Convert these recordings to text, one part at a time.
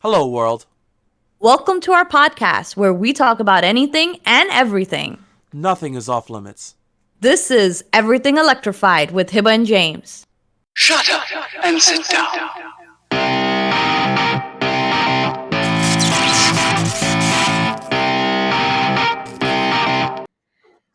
Hello, world. Welcome to our podcast where we talk about anything and everything. Nothing is off limits. This is Everything Electrified with Hiba and James. Shut up and sit down.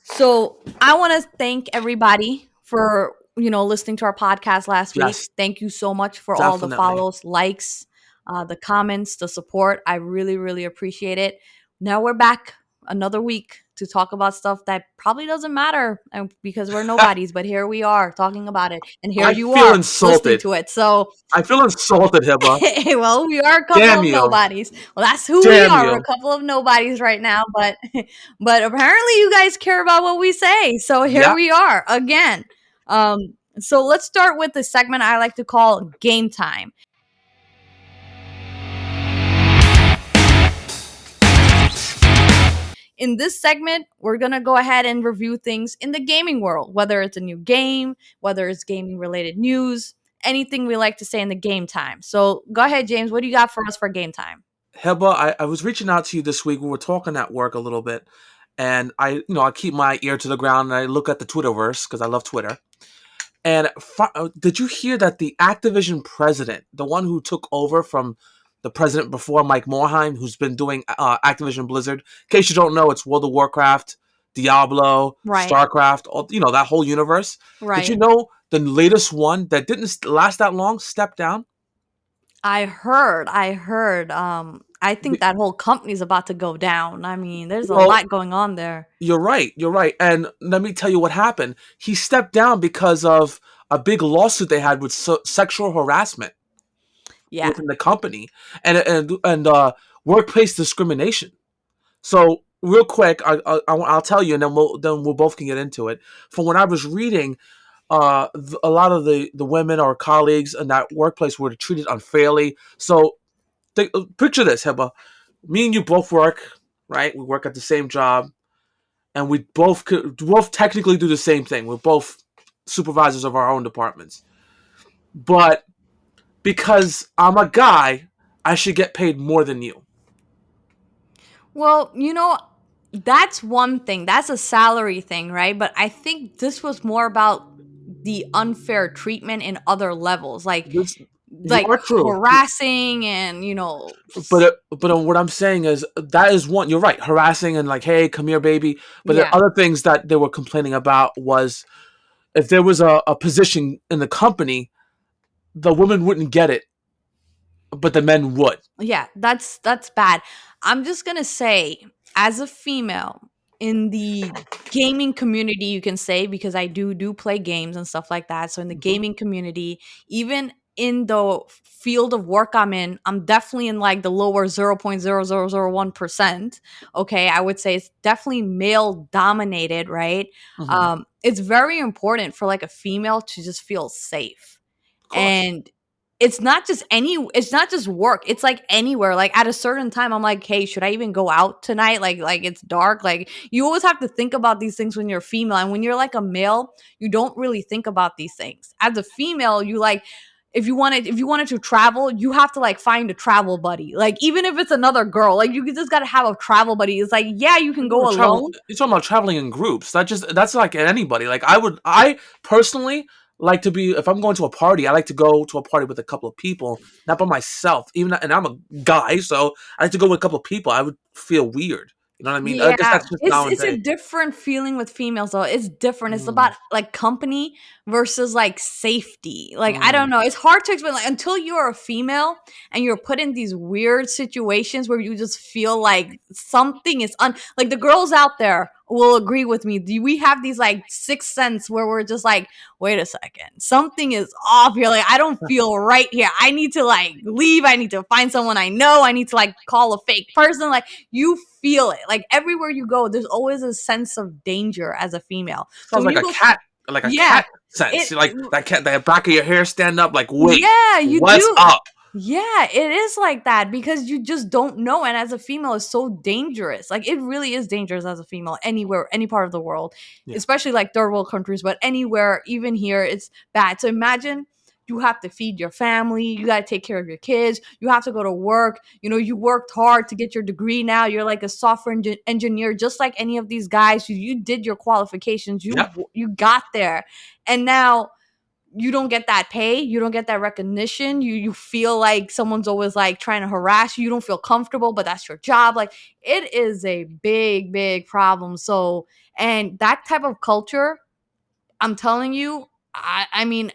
So I want to thank everybody for listening to our podcast last week. Yes, Thank you so much for all the definitely. follows, likes, the comments, the support. I really, really appreciate it. Now we're back another week to talk about stuff that probably doesn't matter because we're nobodies, but here we are talking about it, and here I you feel are listening insulted. to it. So I feel insulted, Hiba. well, we are a couple Damn of you. nobodies. Well, that's who we Damn are. We're a you. couple of nobodies right now, but apparently you guys care about what we say. So here Yep. we are again. So let's start with the segment I like to call Game Time. In this segment, we're going to go ahead and review things in the gaming world, whether it's a new game, whether it's gaming related news, anything we like to say in the game time. So go ahead, James. What do you got for us for game time? Hiba, I was reaching out to you this week. We were talking at work a little bit. And I keep my ear to the ground and I look at the Twitterverse because I love Twitter. And did you hear that the Activision president, the one who took over from the president before, Mike Morhaime, who's been doing Activision Blizzard? In case you don't know, it's World of Warcraft, Diablo, Right. StarCraft, that whole universe. Did you Right. know the latest one that didn't last that long stepped down? I heard. I think Be- that whole company's about to go down. I mean, there's a Well, lot going on there. you're right. You're right. And let me tell you what happened. He stepped down because of a big lawsuit they had with sexual harassment Yeah. within the company and workplace discrimination. So real quick, I'll tell you, and then we'll both can get into it. From what I was reading, a lot of the women or colleagues in that workplace were treated unfairly. So picture this, Heba. Me and you both work, right? We work at the same job, and we both technically do the same thing. We're both supervisors of our own departments, but because I'm a guy, I should get paid more than you. Well, that's one thing. That's a salary thing, right? But I think this was more about the unfair treatment in other levels, like This You like are true. harassing and But what I'm saying is that is one. You're right, harassing and like, hey, come here, baby. But the yeah. other things that they were complaining about was if there was a position in the company, the women wouldn't get it, but the men would. Yeah, that's bad. I'm just gonna say, as a female in the gaming community, you can say, because I do play games and stuff like that. So in the Mhm. gaming community, even in the field of work I'm in, I'm definitely in like the lower 0.0001%. Okay, I would say it's definitely male dominated, right? Mhm. It's very important for like a female to just feel safe. Of course. And it's not just work, it's like anywhere. Like at a certain time I'm like, hey, should I even go out tonight? Like it's dark. Like you always have to think about these things when you're female, and when you're like a male, you don't really think about these things. As a female, you like, if you wanted to travel, you have to like find a travel buddy. Like even if it's another girl, like you just got to have a travel buddy. It's like, yeah, you can go alone. You're talking about traveling in groups. That's like anybody. Like I personally like to be if I'm going to a party, I like to go to a party with a couple of people, not by myself. And I'm a guy, so I like to go with a couple of people. I would feel weird. You know what I mean? I guess Yeah, that's just it's a nowadays. different feeling with females though. It's different. It's Mm, about like company versus like safety. Like I don't mm. know. It's hard to explain. Like until you're a female and you're put in these weird situations where you just feel like something is like the girls out there will agree with me. Do we have these like sixth sense where we're just like, wait a second, something is off here. Like I don't feel right here. I need to like leave. I need to find someone I know. I need to like call a fake person. Like you feel it. Like everywhere you go, there's always a sense of danger as a female. So Sounds when like you a go, cat, like a yeah, cat sense. it, Like that cat, the back of your hair stand up. Like, wait, yeah, you what's do. up? Yeah, it is like that because you just don't know. And as a female, it's so dangerous. Like it really is dangerous as a female anywhere, any part of the world, Yeah. especially like third world countries, but anywhere, even here, it's bad. So imagine you have to feed your family, you got to take care of your kids, you have to go to work. You worked hard to get your degree. Now you're like a software engineer, just like any of these guys. You did your qualifications, Yep. you got there, and now you don't get that pay, you don't get that recognition, you feel like someone's always like trying to harass you, you don't feel comfortable, but that's your job. Like, it is a big problem. So, and that type of culture, I'm telling you, I mean,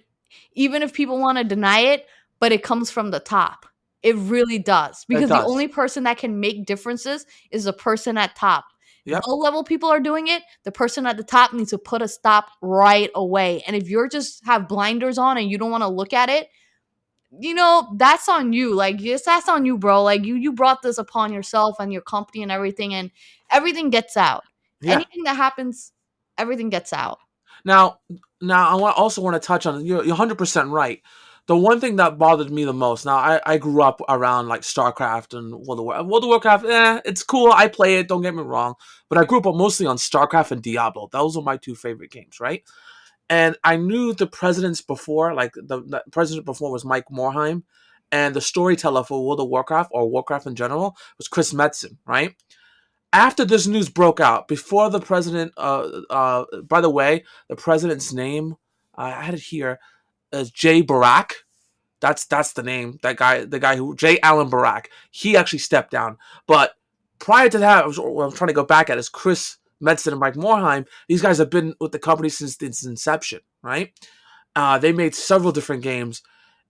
even if people want to deny it, but it comes from the top. It really does. It Because the does. only person that can make differences is the person at top. Yep. Low level people are doing it. The person at the top needs to put a stop right away. And if you're just have blinders on and you don't want to look at it, that's on you. Like, yes, that's on you, bro. Like, you brought this upon yourself and your company and everything gets out. Yeah. Anything that happens, everything gets out. Now, also want to touch on, you're 100% right. The one thing that bothered me the most. Now, I grew up around like StarCraft and World of Warcraft. It's cool. I play it. Don't get me wrong. But I grew up mostly on StarCraft and Diablo. Those were my two favorite games, right? And I knew the presidents before, like the president before was Mike Morhaime, and the storyteller for World of Warcraft or Warcraft in general was Chris Metzen, right? After this news broke out, before the president, by the way, the president's name, I had it here, is Jay Barack. That's the name. That guy, the guy who J. Allen Barack, he actually stepped down. But prior to that, what I'm trying to go back at is Chris Metzen and Mike Morhaime. These guys have been with the company since its inception, right? They made several different games,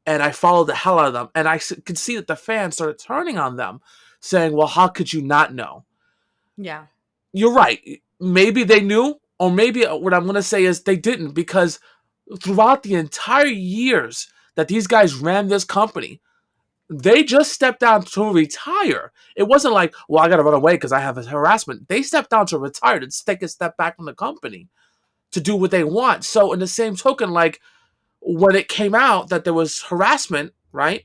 and I followed the hell out of them. And I could see that the fans started turning on them, saying, "Well, how could you not know?" Yeah. You're right. Maybe they knew, or maybe what I'm going to say is they didn't, because throughout the entire years that these guys ran this company, they just stepped down to retire. It wasn't like, well, I got to run away because I have a harassment. They stepped down to retire, to take a step back from the company to do what they want. So in the same token, like when it came out that there was harassment, right?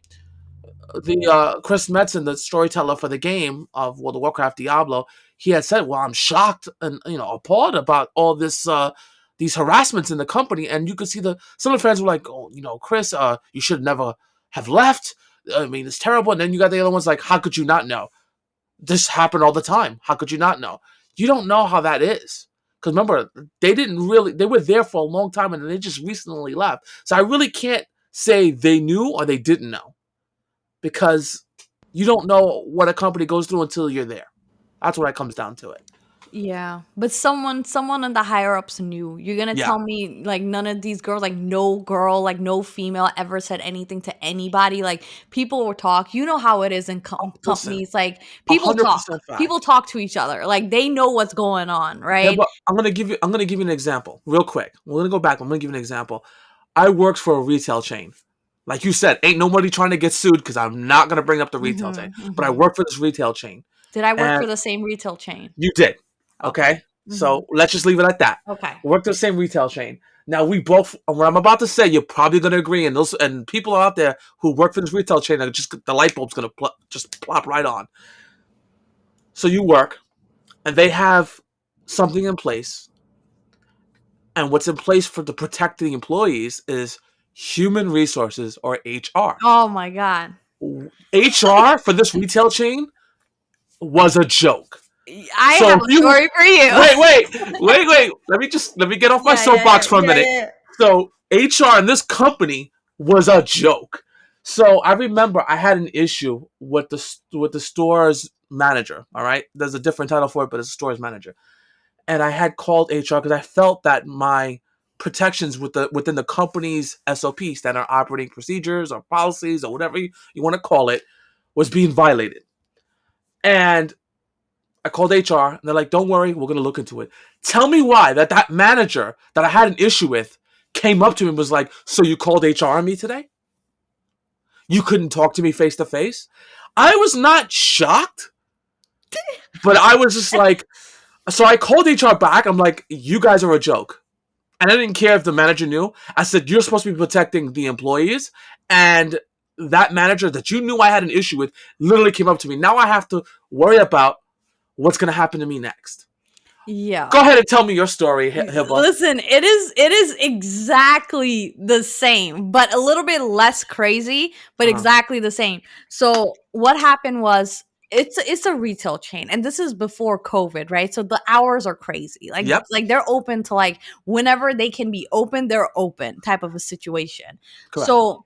The Chris Metzen, the storyteller for the game of World of Warcraft Diablo, he had said, "Well, I'm shocked and appalled about all this these harassments in the company." And you could see some of the fans were like, "Oh, Chris, you should never have left. I mean, it's terrible." And then you got the other ones like, "How could you not know? This happened all the time. How could you not know?" You don't know how that is. Because remember, they were there for a long time and they just recently left. So I really can't say they knew or they didn't know, because you don't know what a company goes through until you're there. That's what it comes down to it. Yeah, but someone in the higher ups knew. You're gonna Yeah. tell me like none of these girls, like no girl, like no female ever said anything to anybody. Like, people will talk. You know how it is in Listen, companies. Like, people talk. 100% fact. People talk to each other. Like, they know what's going on, Yeah, right? but I'm gonna give you an example real quick. We're gonna go back. I'm gonna give you an example. I worked for a retail chain. Like you said, ain't nobody trying to get sued because I'm not gonna bring up the retail chain. But I worked for this retail chain. Did I work And for the same retail chain? you did. Okay. So let's just leave it at that. Okay. We worked at the same retail chain. Now we both, what I'm about to say, you're probably going to agree, and people out there who work for this retail chain, are just the light bulb's going to just plop right on. So you work, and they have something in place, and what's in place to protect the employees is human resources, or HR. Oh my god. HR for this retail chain was a joke. I So have a story for you. Wait. Let me get off my soapbox for a minute. Yeah. So HR in this company was a joke. So I remember I had an issue with the store's manager. All right, there's a different title for it, but it's a store's manager. And I had called HR because I felt that my protections within the company's SOP, standard operating procedures or policies or whatever you want to call it, was being violated. And I called HR, and they're like, "Don't worry, we're going to look into it." Tell me why that manager that I had an issue with came up to me and was like, "So you called HR on me today? You couldn't talk to me face to face?" I was not shocked, but I was just like, so I called HR back. I'm like, "You guys are a joke." And I didn't care if the manager knew. I said, "You're supposed to be protecting the employees." And that manager that you knew I had an issue with literally came up to me. Now I have to worry about what's going to happen to me next. Yeah. Go ahead and tell me your story, Hiba. Listen, it is exactly the same, but a little bit less crazy, but Uh-huh. exactly the same. So what happened was it's a retail chain, and this is before COVID, right? So the hours are crazy. Yep. Like they're open to like whenever they can be open, they're open type of a situation. Correct. So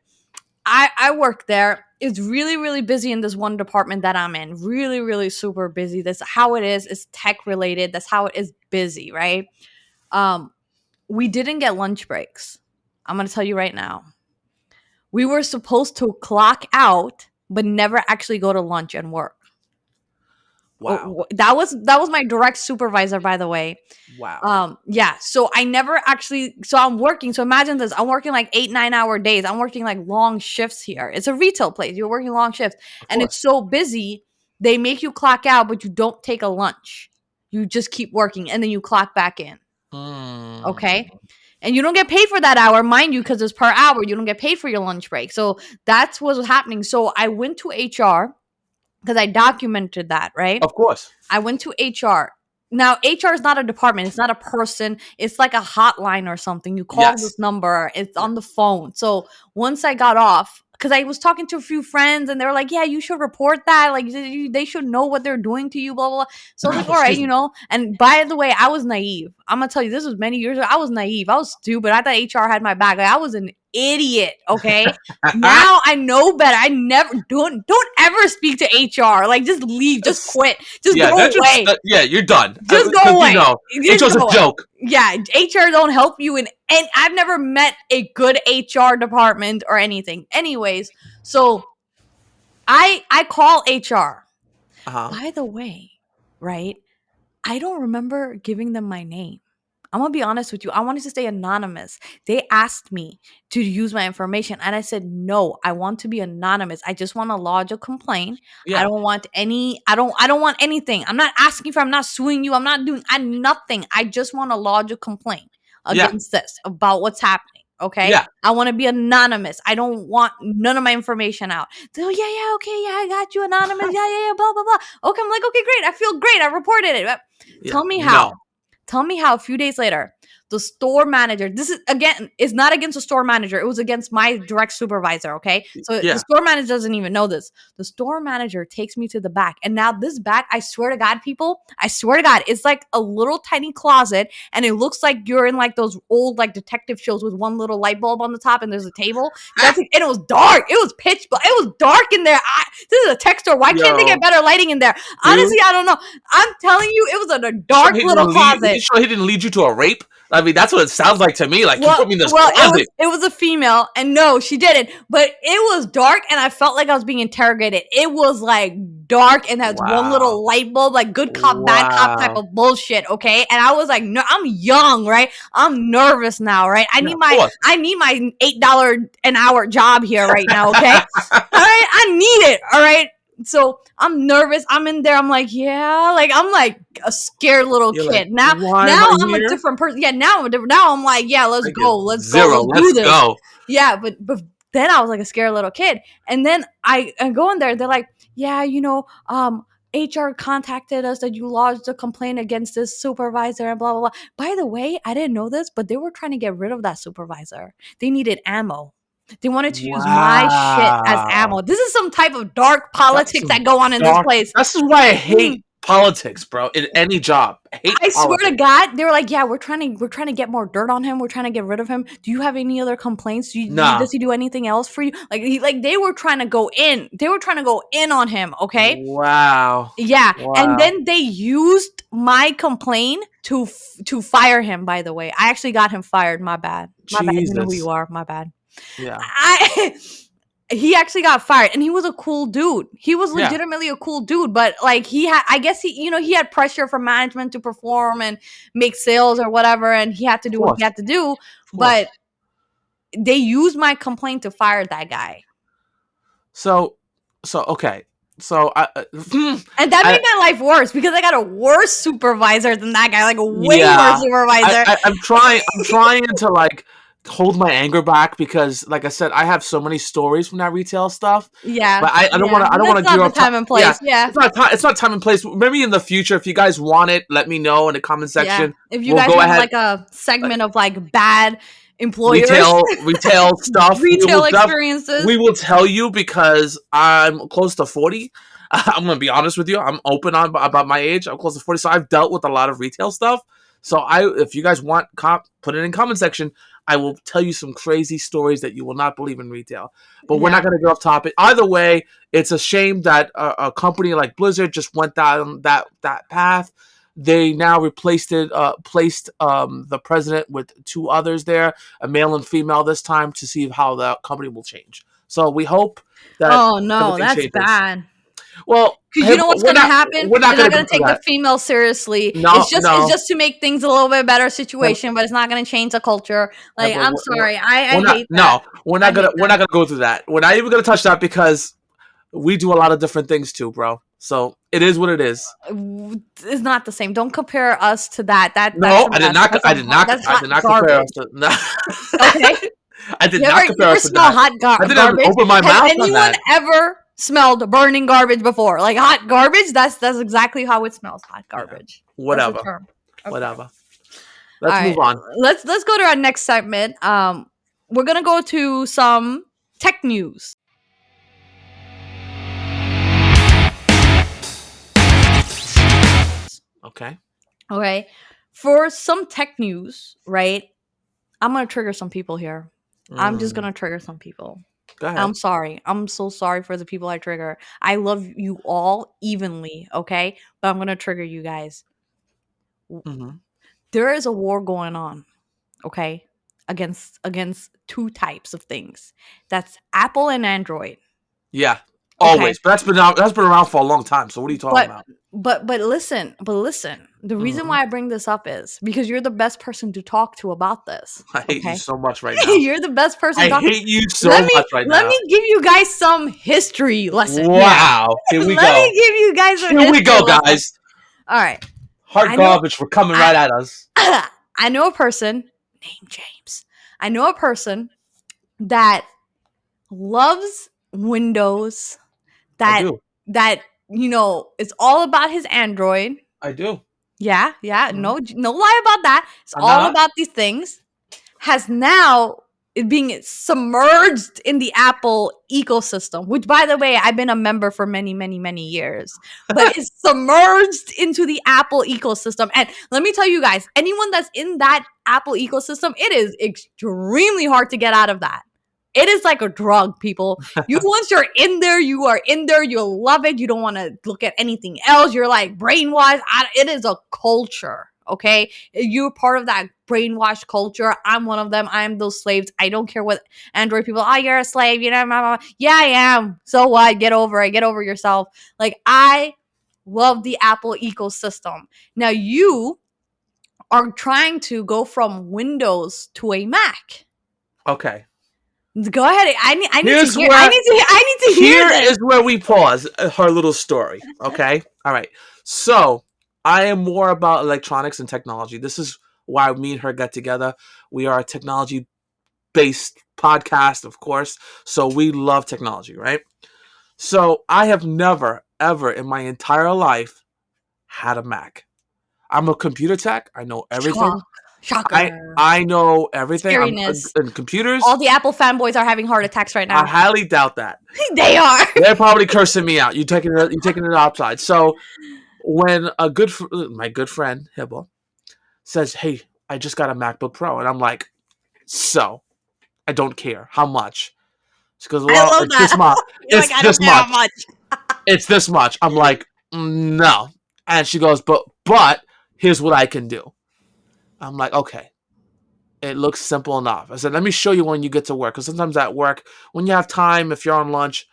I work there. It's really, really busy in this one department that I'm in. Really, really super busy. That's how it is. It's tech related. That's how it is busy, right? Um, we didn't get lunch breaks. I'm gonna tell you right now. We were supposed to clock out, but never actually go to lunch and work. Wow. That was my direct supervisor, by the way. Wow. Yeah, so I never actually, so I'm working, so imagine this, I'm working like 8-9 hour days, I'm working like long shifts here. It's a retail place, you're working long shifts, Of and it's course. so busy, they make you clock out, but you don't take a lunch. You just keep working and then you clock back in. Okay, Mm. and you don't get paid for that hour, mind you, because it's per hour. You don't get paid for your lunch break. So that's what was happening. So I went to HR because I documented that, right? Of course. I went to HR. Now, HR is not a department. It's not a person. It's like a hotline or something. You call Yes. this number. It's Yeah. on the phone. So once I got off, because I was talking to a few friends and they were like, yeah, you should report that. Like, they should know what they're doing to you, blah, blah, blah. So I was like, all right, Excuse me. And by the way, I was naive. I'm going to tell you, this was many years ago. I was naive. I was stupid. I thought HR had my back. Like, I was an idiot, okay? Now I know better. I never don't ever speak to HR. Like, just leave, just quit, just Yeah, go that just away, yeah, you're done. just go 'Cause, away. Just HR's a go away. joke. Yeah, HR don't help you in, and I've never met a good HR department or anything. Anyways, so I call HR. Uh-huh. By the way, right? I don't remember giving them my name. I'm gonna be honest with you. I wanted to stay anonymous. They asked me to use my information, and I said no. I want to be anonymous. I just want to lodge a complaint. I Yeah. don't want any. I don't want anything. I'm not asking for. I'm not suing you. I'm not doing. I nothing. I just want to lodge a complaint Yeah. against this about what's happening. Okay. Yeah. I want to be anonymous. I don't want none of my information out. So yeah, okay, yeah, I got you anonymous. Yeah, blah blah blah. Okay, I'm like, okay, great. I feel great. I reported it. Yeah. Tell me No. how. Tell me how a few days later, the store manager, this is again, it's not against the store manager. It was against my direct supervisor. Okay. So Yeah. the store manager doesn't even know this. The store manager takes me to the back. And now this back, I swear to God, people, I swear to God, it's like a little tiny closet. And it looks like you're in like those old like detective shows with one little light bulb on the top and there's a table. And it was dark. It was pitch black. It was dark in there. This is a tech store. Why can't they Yo. get better lighting in there? Dude. Honestly, I don't know. I'm telling you, it was a dark little closet. You sure he didn't lead you to a rape? I mean, that's what it sounds like to me. Like, you put me in this Well, closet. it was a female, and no, she didn't. But it was dark, and I felt like I was being interrogated. It was like dark, and that's one little light bulb, like good cop, bad cop type of bullshit. Okay, and I was like, no, I'm young, right? I'm nervous now, right? I need my $8 an hour job here right now. Okay, all right, I need it. All right. So I'm nervous. I'm in there. I'm like, yeah, like I'm like a scared little You're kid. like, now I'm a different person. Yeah, now I'm different. Now I'm like, yeah, let's go. Let's zero. go. Let's do this. Go. Yeah, but then I was like a scared little kid. And then I go in there. They're like, yeah, HR contacted us that you lodged a complaint against this supervisor and blah, blah, blah. By the way, I didn't know this, but they were trying to get rid of that supervisor. They needed ammo. They wanted to use my shit as ammo. This is some type of dark politics that go on in this place. This is why I hate politics, bro. In any job, I swear to God, they were like, "Yeah, we're trying to get more dirt on him. We're trying to get rid of him. Do you have any other complaints? Does he do anything else for you?" Like they were trying to go in. They were trying to go in on him. Okay. Wow. Yeah, and then they used my complaint to fire him. By the way, I actually got him fired. My bad. My bad. You know who you are. My bad. Yeah. He actually got fired, and he was a cool dude. He was legitimately a cool dude, but like he had pressure from management to perform and make sales or whatever, and he had to do what he had to do. But they used my complaint to fire that guy. So okay. So and that made my life worse because I got a worse supervisor than that guy, like a way worse supervisor. I'm trying to like hold my anger back because, like I said, I have so many stories from that retail stuff. Yeah, But I don't yeah. want to. I don't That's want to not gear the up. time and Yeah, place. Yeah, it's not. It's not time and place. Maybe in the future, if you guys want it, let me know in the comment yeah. section. If you We'll guys go want ahead. like a segment of like bad employers, Retail stuff. retail experiences. We will tell you because I'm close to 40. I'm gonna be honest with you. I'm open on about my age. I'm close to 40, so I've dealt with a lot of retail stuff. So if you guys want, put it in comment section. I will tell you some crazy stories that you will not believe in retail. But we're Yeah. not gonna get off topic. Either way, it's a shame that a company like Blizzard just went down that path. They now placed the president with two others there, a male and female this time, to see how the company will change. So we hope that Oh no, everything that's changes. bad. Well, Because hey, you know what's we're gonna not happen? we're not They're not going to go gonna through take the that. female seriously. No, It's no. just to make things a little bit better situation, but it's not gonna change the culture. Yeah, Like but I'm sorry, we're I not. hate that. No, we're I not gonna. hate We're that. not gonna go through that. We're not even gonna touch that because we do a lot of different things too, bro. So it is what it is. It's not the same. Don't compare us to that. That's No, a I did mess. not. I did not. That's I hot did not compare us garbage. to. No. Okay. I did You not ever you compare ever us to smell that. hot I didn't even garbage? open my Has mouth on anyone that. ever smelled burning garbage before? Like hot garbage? That's exactly how it smells. Hot Yeah. garbage. That's the Whatever. term. Okay. Whatever. All Let's right. move on. Let's go to our next segment. We're gonna go to some tech news. Okay. Okay. For some tech news, right? I'm gonna trigger some people here. I'm just Mm, gonna trigger some people. go I'm ahead. sorry. I'm so sorry for the people I trigger. I love you all evenly, okay? But I'm gonna trigger you guys. Hmm. There is a war going on, okay? Against two types of things. That's Apple and Android. Yeah. Okay. Always. But that's been around for a long time. So what are you talking But about? but listen. The reason Hmm. why I bring this up is because you're the best person to talk to about this. I hate you Okay. so much right now. You're the best person I to talk. hate you Let so me much right let now. me give you guys some history lesson here. Wow. Here we Let go. me give you guys some Here we history go, lesson. guys. All right. Hard I know garbage for coming I right at us. I know a person named James. I know a person that loves Windows, I that do. it's all about his Android. I do. Yeah. Mhm. No lie about that. It's I'm all not. about these things. Has now is being submerged in the Apple ecosystem, which by the way, I've been a member for many, many, many years, but it's submerged into the Apple ecosystem. And let me tell you guys, anyone that's in that Apple ecosystem, it is extremely hard to get out of that. It is like a drug, people. Once you're in there, you are in there. You'll love it. You don't want to look at anything else. You're like brainwashed. It is a culture. Okay. You're part of that brainwashed culture. I'm one of them. I'm those slaves. I don't care what Android people, oh, you're a slave. You know, blah, blah, blah. Yeah, I am. So what? Get over it. Get over yourself. Like, I love the Apple ecosystem. Now, you are trying to go from Windows to a Mac. Okay. Go ahead. I need to Here's hear. where I need to hear Here this. is where we pause her little story. Okay. All right. So I am more about electronics and technology. This is why me and her got together. We are a technology based podcast, of course. So we love technology, right? So I have never, ever in my entire life had a Mac. I'm a computer tech. I know everything. I Shocker. I know everything. I'm Scariness. in computers. All the Apple fanboys are having heart attacks right I now. highly doubt that. They are. They're probably cursing me out. You taking it outside. So when my good friend Hiba says, "Hey, I just got a MacBook Pro," and I'm like, "So I don't care how much." She goes, I "Well, love it's this that. much. You're It's like, I this don't care how much. much. It's this much." I'm like, "No," and she goes, "But here's what I can do." I'm like, "Okay." It looks simple enough. I said, "Let me show you when you get to work." Because sometimes at work, when you have time, if you're on lunch,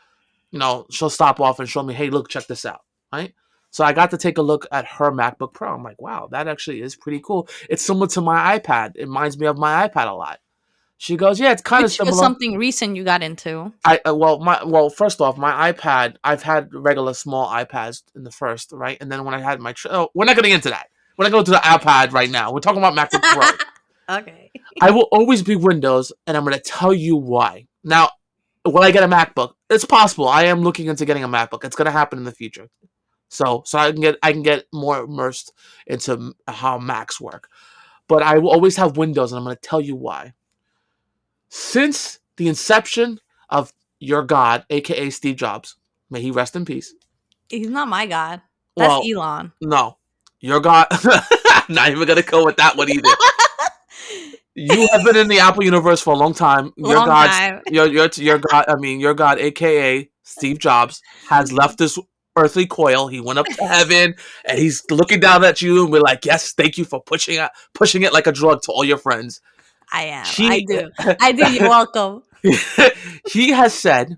she'll stop off and show me, "Hey, look, check this out." Right? So I got to take a look at her MacBook Pro. I'm like, wow, that actually is pretty cool. It's similar to my iPad. It reminds me of my iPad a lot. She goes, yeah, it's kind of Which was similar. something recent you got into. First off, my iPad, I've had regular small iPads in the first, right? And then when I had we're not getting into that. We're not going to the iPad right now. We're talking about MacBook Pro. Okay. I will always be Windows, and I'm going to tell you why. Now, will I get a MacBook? It's possible. I am looking into getting a MacBook. It's going to happen in the future. So I can get more immersed into how Macs work. But I will always have Windows, and I'm going to tell you why. Since the inception of your God, aka Steve Jobs, may he rest in peace. He's not my god. That's Well, Elon. no, your God. I'm not even gonna go with that one either. You have been in the Apple universe for a long time. Your Long God's time. your God. I mean, your God, aka Steve Jobs, has left this earthly coil. He went up to heaven, and he's looking down at you, and we're like, yes, thank you for pushing it like a drug to all your friends. I am. I He do. I do. You're welcome. he has said,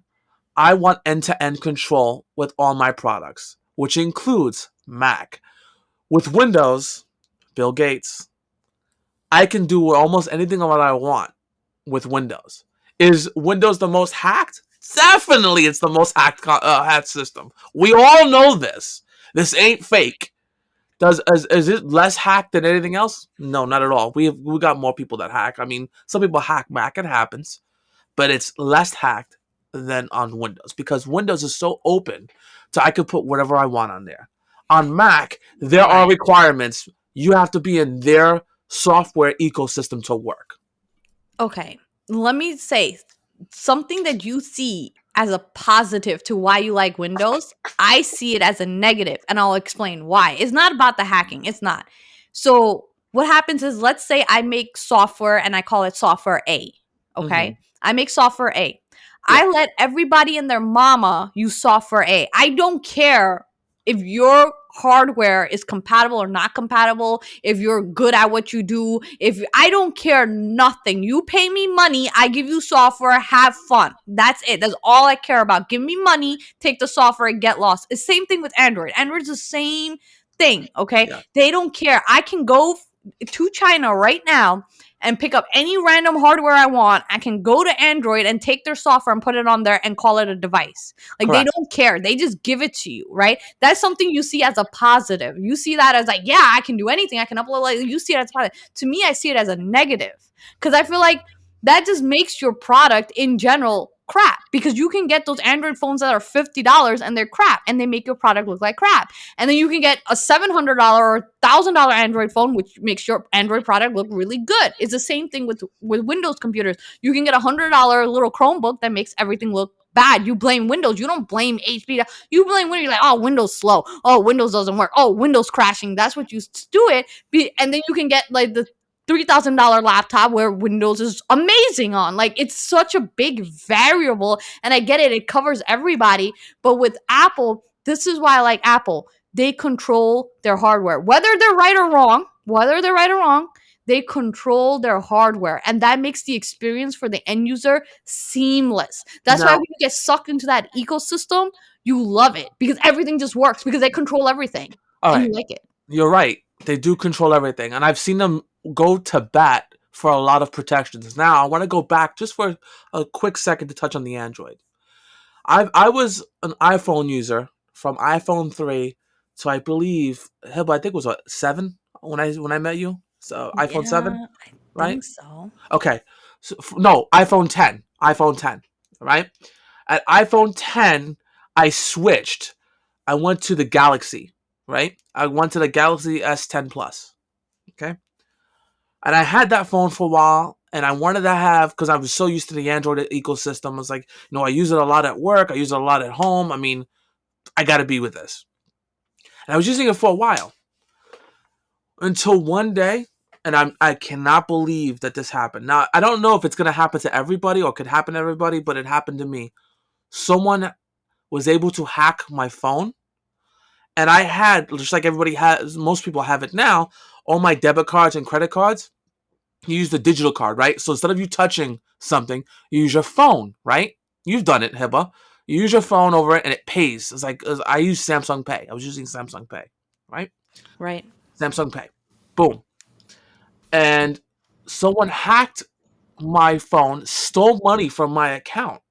I want end-to-end control with all my products, which includes Mac. With Windows, Bill Gates, I can do almost anything that I want with Windows. Is Windows the most hacked? Definitely, it's the most hacked system. We all know this. This ain't fake. Is it less hacked than anything else? No, not at all. We got more people that hack. I mean, some people hack Mac. It happens, but it's less hacked than on Windows because Windows is so open, so I could put whatever I want on there. On Mac, there are requirements. You have to be in their software ecosystem to work. Okay. Let me say something that you see as a positive to why you like Windows. I see it as a negative, and I'll explain why. It's not about the hacking. It's not. So what happens is, let's say I make software and I call it software A. Okay. Mhm. I make software A. Yeah. I let everybody and their mama use software A. I don't care if your hardware is compatible or not compatible, if you're good at what you do, if I don't care nothing. You pay me money, I give you software, have fun. That's it. That's all I care about. Give me money, take the software and get lost. It's the same thing with Android. Android's the same thing, okay? Yeah. They don't care. I can go to China right now and pick up any random hardware I want. I can go to Android and take their software and put it on there and call it a device. Like, Correct. they don't care. They just give it to you, right? That's something you see as a positive. You see that as like, yeah, I can do anything. I can upload. Like, you see it as positive. To me, I see it as a negative because I feel like that just makes your product in general crap, because you can get those Android phones that are $50 and they're crap and they make your product look like crap. And then you can get a $700 or $1,000 Android phone, which makes your Android product look really good. It's the same thing with Windows computers. You can get a $100 little Chromebook that makes everything look bad. You blame Windows. You don't blame HP. You blame Windows. You're like, oh, Windows slow. Oh, Windows doesn't work. Oh, Windows crashing. That's what you do it. And then you can get like the $3,000 laptop where Windows is amazing on. Like, it's such a big variable, and I get it. It covers everybody. But with Apple, this is why I like Apple. They control their hardware. Whether they're right or wrong, they control their hardware. And that makes the experience for the end user seamless. That's why Now, when you get sucked into that ecosystem, you love it because everything just works because they control everything. all And right, you like it. you're right. They do control everything, and I've seen them go to bat for a lot of protections. Now, I want to go back just for a quick second to touch on the Android. I was an iPhone user from iPhone 3 to, I believe, hell, I think it was what, 7 when I met you. So iPhone 7, Yeah, I right? think so. Okay. So, no, iPhone 10. iPhone 10, right? At iPhone 10, I switched. I went to the Galaxy, right? I went to the Galaxy S10 Plus. Okay. And I had that phone for a while, and I wanted to have, because I was so used to the Android ecosystem. I was like, I use it a lot at work. I use it a lot at home. I mean, I got to be with this. And I was using it for a while until one day, and I cannot believe that this happened. Now, I don't know if it's going to happen to everybody or could happen to everybody, but it happened to me. Someone was able to hack my phone, and I had, just like everybody has, most people have it now, all my debit cards and credit cards, you use the digital card, right? So instead of you touching something, you use your phone, right? You've done it, Hiba. You use your phone over it and it pays. It's like, I use Samsung Pay. I was using Samsung Pay, right? Right. Samsung Pay. Boom. And someone hacked my phone, stole money from my account.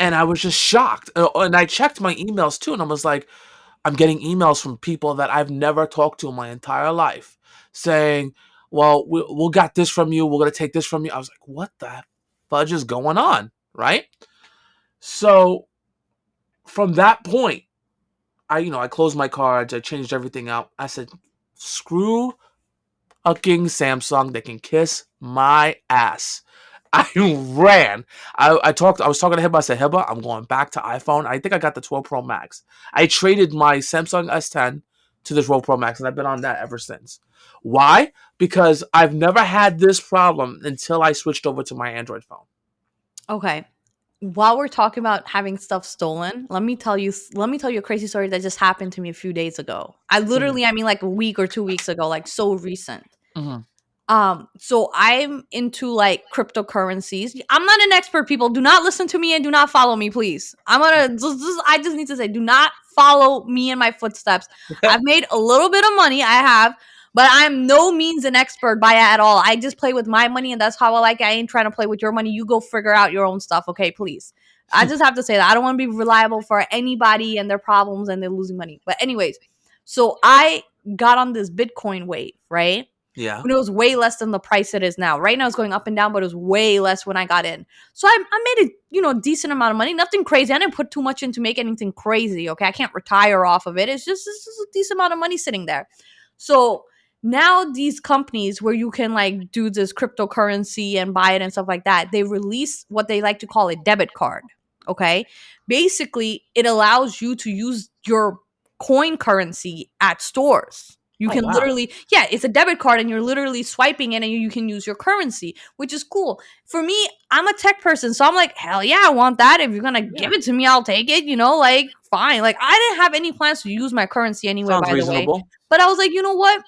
And I was just shocked. And I checked my emails too, and I was like, I'm getting emails from people that I've never talked to in my entire life saying, well, we'll got this from you. We're gonna take this from you. I was like, what the fudge is going on, right? So from that point, I closed my cards. I changed everything out. I said, screw fucking Samsung. They can kiss my ass. I ran. I was talking to Hiba. I said, Hiba, I'm going back to iPhone. I think I got the 12 Pro Max. I traded my Samsung S10 to the 12 Pro Max, and I've been on that ever since. Why? Because I've never had this problem until I switched over to my Android phone. Okay. While we're talking about having stuff stolen, let me tell you a crazy story that just happened to me a few days ago. I mean like a week or 2 weeks ago, like so recent. Mm-hmm. So I'm into like cryptocurrencies. I'm not an expert, people. Do not listen to me and do not follow me, please. I just need to say, do not follow me in my footsteps. I've made a little bit of money, I have, but I'm no means an expert by at all. I just play with my money, and that's how I like it. I ain't trying to play with your money. You go figure out your own stuff, okay, please. I just have to say that I don't want to be reliable for anybody and their problems and they're losing money. But anyways, so I got on this Bitcoin wave, right? Yeah. When it was way less than the price it is now. Right now it's going up and down, but it was way less when I got in. So I made a decent amount of money. Nothing crazy. I didn't put too much in to make anything crazy, okay? I can't retire off of it. It's just a decent amount of money sitting there. So now these companies where you can like do this cryptocurrency and buy it and stuff like that, they release what they like to call a debit card, okay? Basically, it allows you to use your coin currency at stores. You can literally, it's a debit card and you're literally swiping it and you can use your currency, which is cool. For me, I'm a tech person, so I'm like, hell yeah, I want that. If you're going to give it to me, I'll take it, like, fine. Like, I didn't have any plans to use my currency anyway, Sounds by reasonable. the way. But I was like, you know what?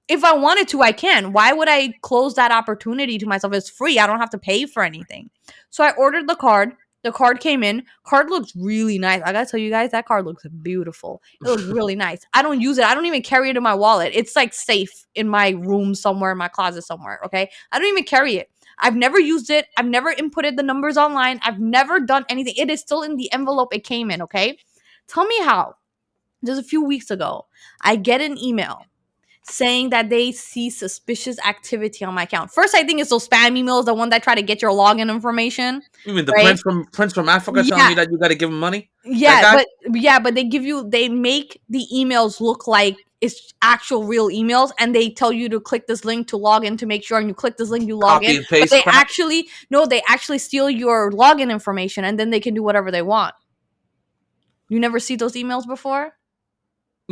If I wanted to, I can. Why would I close that opportunity to myself? It's free. I don't have to pay for anything. So I ordered the card. The card came in. Card looks really nice. I gotta tell you guys, that card looks beautiful. It looks really nice. I don't use it. I don't even carry it in my wallet. It's like safe in my room somewhere, in my closet somewhere, okay? I don't even carry it. I've never used it. I've never inputted the numbers online. I've never done anything. It is still in the envelope it came in, okay? Tell me how. Just a few weeks ago, I get an email saying that they see suspicious activity on my account. First, I think it's those spam emails, the one that try to get your login information. You mean the right? Prince from Africa telling you that you got to give him money? Yeah, but they make the emails look like it's actual real emails, and they tell you to click this link to log in to make sure, and you click this link, you log Copy in. and paste But crap? they actually steal your login information, and then they can do whatever they want. You never see those emails before?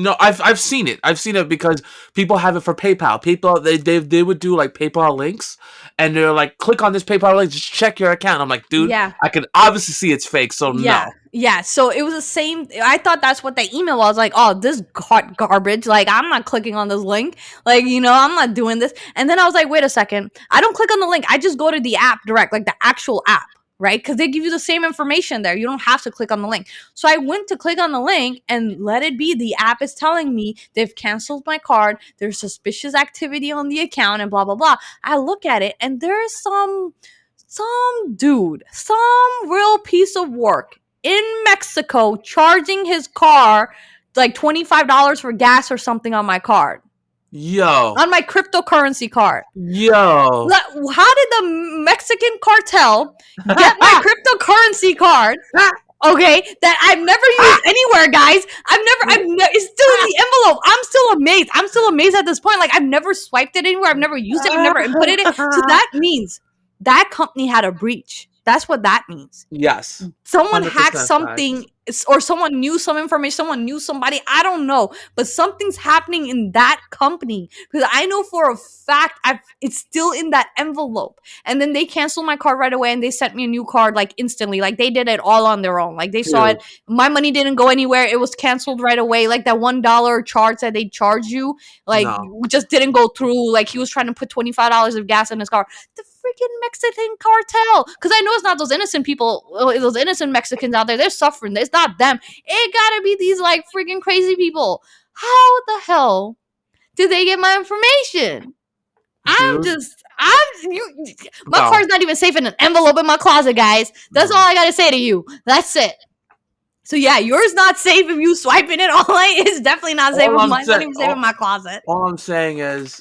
No, I've seen it. I've seen it because people have it for PayPal. People they would do like PayPal links, and they're like, click on this PayPal link, just check your account. I'm like, dude, Yeah. I can obviously see it's fake, so no. Yeah, so it was the same. I thought that's what the email was like. Oh, this garbage. Like, I'm not clicking on this link. Like, I'm not doing this. And then I was like, wait a second. I don't click on the link. I just go to the app direct, like the actual app, right? Because they give you the same information there. You don't have to click on the link. So I went to click on the link, and let it be. The app is telling me they've canceled my card. There's suspicious activity on the account and blah, blah, blah. I look at it, and there's some dude, some real piece of work in Mexico charging his car like $25 for gas or something on my card. Yo. On my cryptocurrency card. Yo. How did the Mexican Cartel get my cryptocurrency card? Okay, that I've never used anywhere, guys. It's still in the envelope. I'm still amazed at this point. Like, I've never swiped it anywhere. I've never used it. I've never inputted it. So that means that company had a breach. That's what that means. Yes. Someone hacked something, or someone knew some information, someone knew somebody, I don't know, but something's happening in that company, because I know for a fact it's still in that envelope. And then they canceled my card right away, and they sent me a new card like instantly. Like, they did it all on their own. Like, they saw it. My money didn't go anywhere. It was canceled right away. Like, that $1 charge that they charge you, like, just didn't go through. Like, he was trying to put $25 of gas in his car. The freaking Mexican Cartel, because I know it's not those innocent people, those innocent Mexicans out there. They're suffering. It's not them. It gotta be these like freaking crazy people. How the hell did they get my information? My car's not even safe in an envelope in my closet, guys. That's all I gotta say to you. That's it. So yeah, yours not safe if you swiping it online. It's definitely not safe. Mine's not even safe in my closet. All I'm saying is,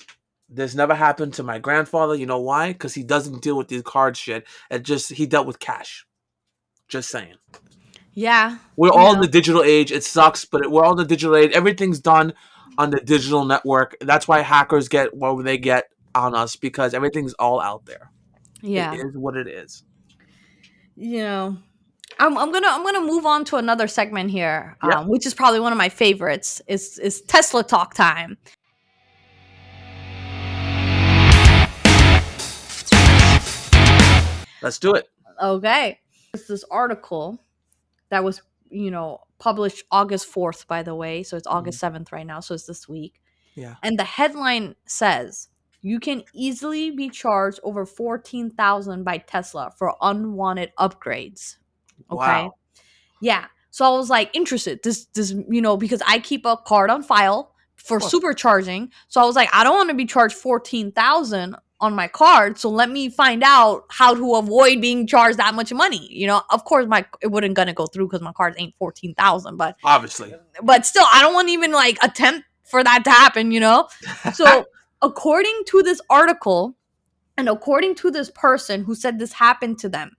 This never happened to my grandfather. You know why? Because he doesn't deal with these card shit. He dealt with cash. Just saying. Yeah, We're you all in the know. digital age. It sucks, but we're all in the digital age. Everything's done on the digital network. That's why hackers get what they get on us because everything's all out there. It Yeah. is what it is. You know. I'm gonna move on to another segment here, Yeah, which is probably one of my favorites. Is Tesla talk time. let's do it. Okay. It's this article that was, published August 4th, by the way. So it's Mhm. August 7th right now. So it's this week. Yeah. And the headline says, you can easily be charged over 14,000 by Tesla for unwanted upgrades. Okay. Wow. Yeah. So I was like interested. This, because I keep a card on file Of for course. supercharging. So I was like, I don't want to be charged 14,000 on my card. So let me find out how to avoid being charged that much money. Of course it wouldn't gonna go through because my card ain't 14,000, Obviously. but still I don't want to even like attempt for that to happen. So according to this article and according to this person who said this happened to them,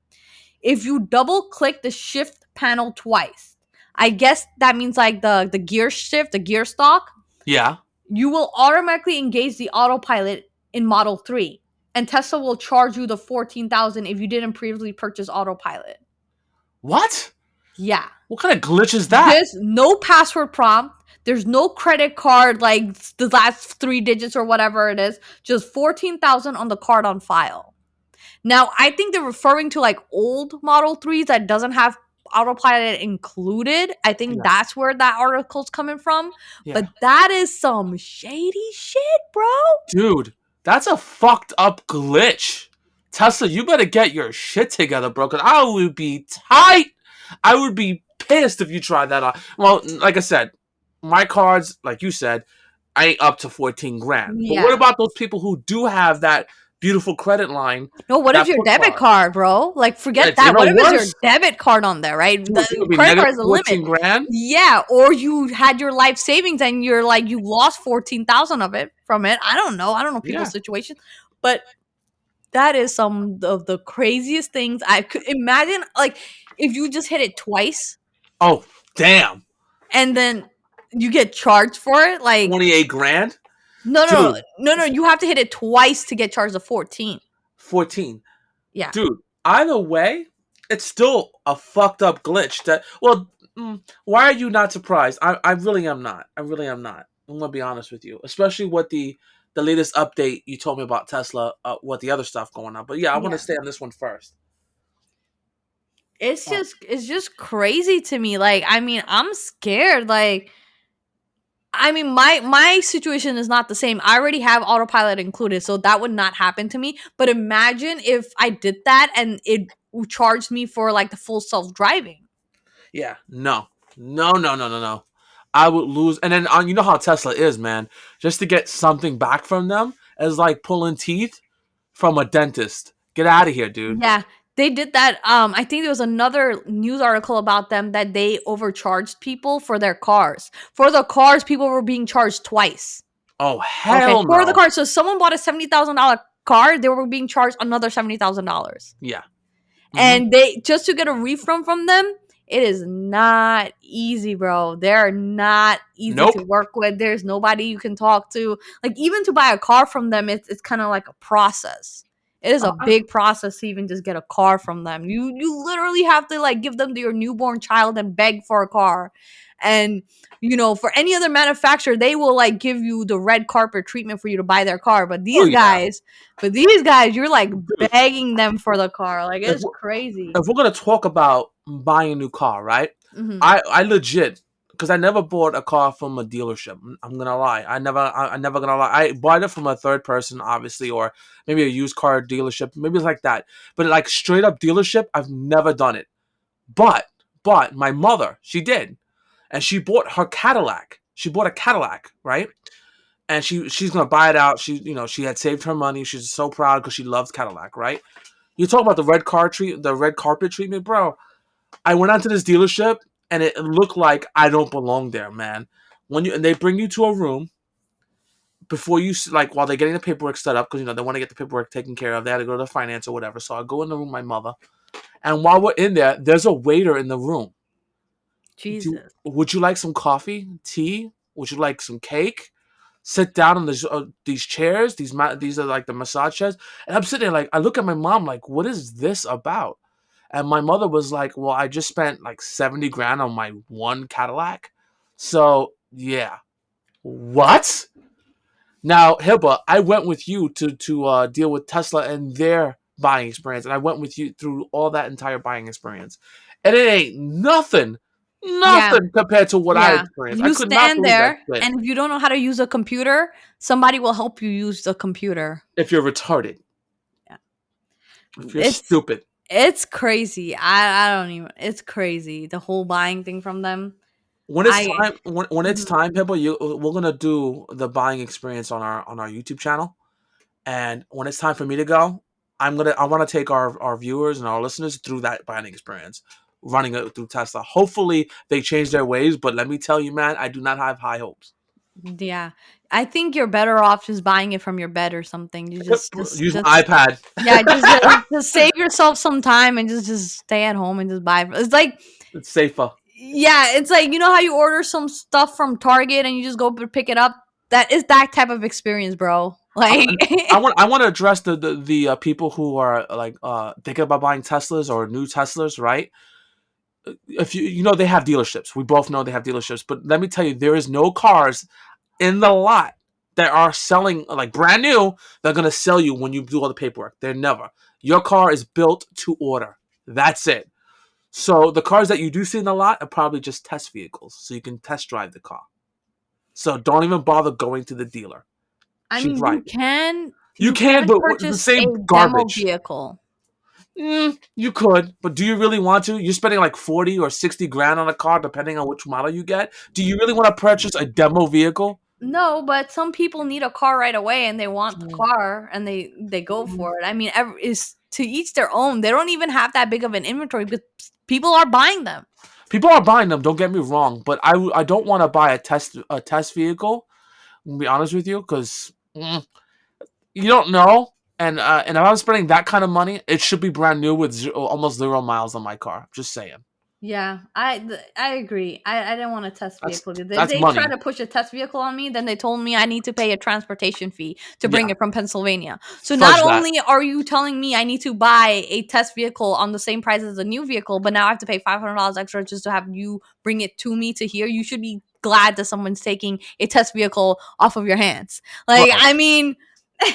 if you double click the shift panel twice, I guess that means like the gear shift, the gear stock, Yeah. you will automatically engage the autopilot in Model 3. And Tesla will charge you the 14,000 if you didn't previously purchase autopilot. What? Yeah. What kind of glitch is that? There's no password prompt. There's no credit card, like the last 3 digits or whatever it is. Just 14,000 on the card on file. Now, I think they're referring to like old Model 3s that doesn't have autopilot included. I think Yeah. that's where that article's coming from. Yeah. But that is some shady shit, bro. Dude, that's a fucked up glitch. Tesla, you better get your shit together, bro, because I would be tight. I would be pissed if you tried that on. Well, like I said, my cards, like you said, ain't up to 14 grand. But what Yeah. about those people who do have that beautiful credit line? No, what if That your put debit card, bro? Like, forget It's that. What even if it's your worse. debit card on there, right? Dude, it The would be credit card negative is a 14 limit. grand. Yeah, or you had your life savings and you're like you lost 14,000 of it from it. I don't know. I don't know people's Yeah. situations, but that is some of the craziest things I could imagine. Like if you just hit it twice Oh, damn. and then you get charged for it, like 28 grand? no, no, Dude, no, no. You have to hit it twice to get charged the 14. 14. Yeah, Dude, either way, it's still a fucked up glitch. Why are you not surprised? I really am not. I really am not. I'm gonna be honest with you, especially with the latest update you told me about Tesla, what the other stuff going on. But yeah, I want to yeah. stay on this one first. It's Oh, just crazy to me. Like, I mean, I'm scared. Like, I mean, my situation is not the same. I already have autopilot included, so that would not happen to me. But imagine if I did that and it charged me for like the full self driving. yeah, no, no, no, no, no, no. I would lose, and then you know how Tesla is, man. Just to get something back from them is like pulling teeth from a dentist. Get out of here, dude. Yeah, they did that. I think there was another news article about them that they overcharged people for their cars. For the cars, people were being charged twice. Oh Okay, hell for the no. car. So someone bought a $70,000 car, they were being charged another $70,000. Yeah. Mm-hmm. And they just to get a refund from them, it is not easy, bro. They're not easy to Nope. work with. There's nobody you can talk to. Like even to buy a car from them, it's kind of like a process. It is a big process to even just get a car from them. You literally have to like give them your newborn child and beg for a car. And for any other manufacturer, they will like give you the red carpet treatment for you to buy their car. But Oh these yeah. guys, you're like Dude, begging them for the car. Like if it's crazy. if we're gonna talk about buying a new car, right? Hmm. I legit because I never bought a car from a dealership. I'm gonna lie. I never gonna lie. I bought it from a third person, obviously, or maybe a used car dealership. Maybe it's like that. But like straight up dealership, I've never done it. But my mother, she did, and she bought her Cadillac. She bought a Cadillac, right? And she's gonna buy it out. She had saved her money. She's so proud because she loves Cadillac, right? You talk about the red carpet treatment, bro. I went out to this dealership and it looked like I don't belong there, man. And they bring you to a room, before like while they're getting the paperwork set up, because they want to get the paperwork taken care of, they had to go to the finance or whatever. So I go in the room with my mother, and while we're in there, there's a waiter in the room. Jesus. Would you like some coffee, tea? Would you like some cake? Sit down on these chairs. These are like the massage chairs, and I'm sitting there like I look at my mom like, what is this about? And my mother was like, well, I just spent like 70 grand on my one Cadillac, so yeah. What? Now, Hiba, I went with you to deal with Tesla and their buying experience, and I went with you through all that entire buying experience, and it ain't nothing, Yeah. nothing compared to what I Yeah. experienced. I You could not stand believe that there, shit. and if you don't know how to use a computer, somebody will help you use the computer. If you're retarded, Yeah. if you're It's stupid, it's crazy. I don't even. It's crazy. The whole buying thing from them. when it's I time, when it's Mhm. time, Hiba, we're gonna do the buying experience on our YouTube channel. And when it's time for me to go, I want to take our viewers and our listeners through that buying experience, running it through Tesla. Hopefully they change their ways, but let me tell you, man, I do not have high hopes. Yeah, I think you're better off just buying it from your bed or something. You Use my iPad. yeah, just save yourself some time and just stay at home and just buy. It's like It's safer. yeah, it's like you know how you order some stuff from Target and you just go pick it up. That is that type of experience, bro. Like I want to address the people who are like thinking about buying Teslas or new Teslas, right? If they have dealerships. We both know they have dealerships, but let me tell you, there is no cars in the lot that are selling like brand new. They're gonna sell you when you do all the paperwork. They're never. Your car is built to order. That's it. So the cars that you do see in the lot are probably just test vehicles, so you can test drive the car. So don't even bother going to the dealer. I She's mean, right. You you can, can but the purchase a same demo garbage. vehicle. You could, but do you really want to? You're spending like 40 or 60 grand on a car, depending on which model you get. Do you really want to purchase a demo vehicle? No, but some people need a car right away and they want the Mm. car and they go for it. I mean, is to each their own. They don't even have that big of an inventory because people are buying them. People are buying them. Don't get me wrong, but I don't want to buy a test vehicle. To be honest with you, because you don't know. And if I'm spending that kind of money, it should be brand new with almost 0 miles on my car. Just saying. Yeah, I agree. I didn't want a test That's vehicle. that's They tried money. to push a test vehicle on me. Then they told me I need to pay a transportation fee to bring Yeah, it from Pennsylvania. So not fudge that. only are you telling me I need to buy a test vehicle on the same price as a new vehicle, but now I have to pay $500 extra just to have you bring it to me to here. You should be glad that someone's taking a test vehicle off of your hands. Like, Bro, I mean, I'm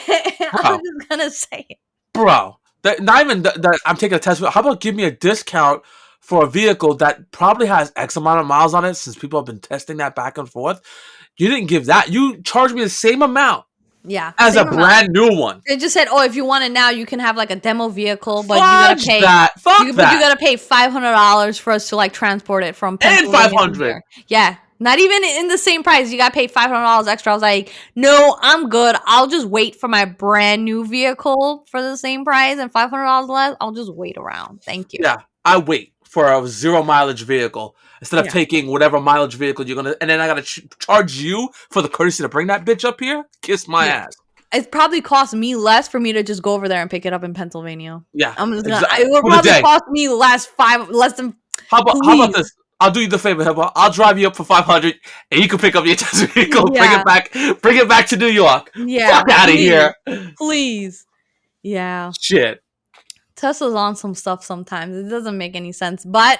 bro, just gonna say it. bro. Not even that I'm taking a test. How about give me a discount for a vehicle that probably has X amount of miles on it since people have been testing that back and forth? You didn't give that. You charged me the same amount Yeah, as a same amount. brand new one. They just said, "Oh, if you want it now, you can have like a demo vehicle, but you gotta Fudge pay. that. Fuck But you that. gotta pay $500 for us to like transport it from And Pennsylvania to 500. here." Yeah, not even in the same price. You gotta pay $500 extra. I was like, "No, I'm good. I'll just wait for my brand new vehicle for the same price and $500 less. I'll just wait around. Thank you." Yeah, I wait for a 0 mileage vehicle instead of Yeah, taking whatever mileage vehicle you're gonna, and then I gotta charge you for the courtesy to bring that bitch up here. Kiss my yeah. ass. It probably cost me less for me to just go over there and pick it up in Pennsylvania. Yeah, I'm just gonna. exactly. It would For the probably day. cost me less than. How about Please. this? I'll do you the favor, Hiba. I'll drive you up for 500, and you can pick up your test vehicle, Yeah. bring it back to New York. Yeah, Fuck out of here. please. Yeah. Shit, Tesla's on some stuff sometimes. It doesn't make any sense, but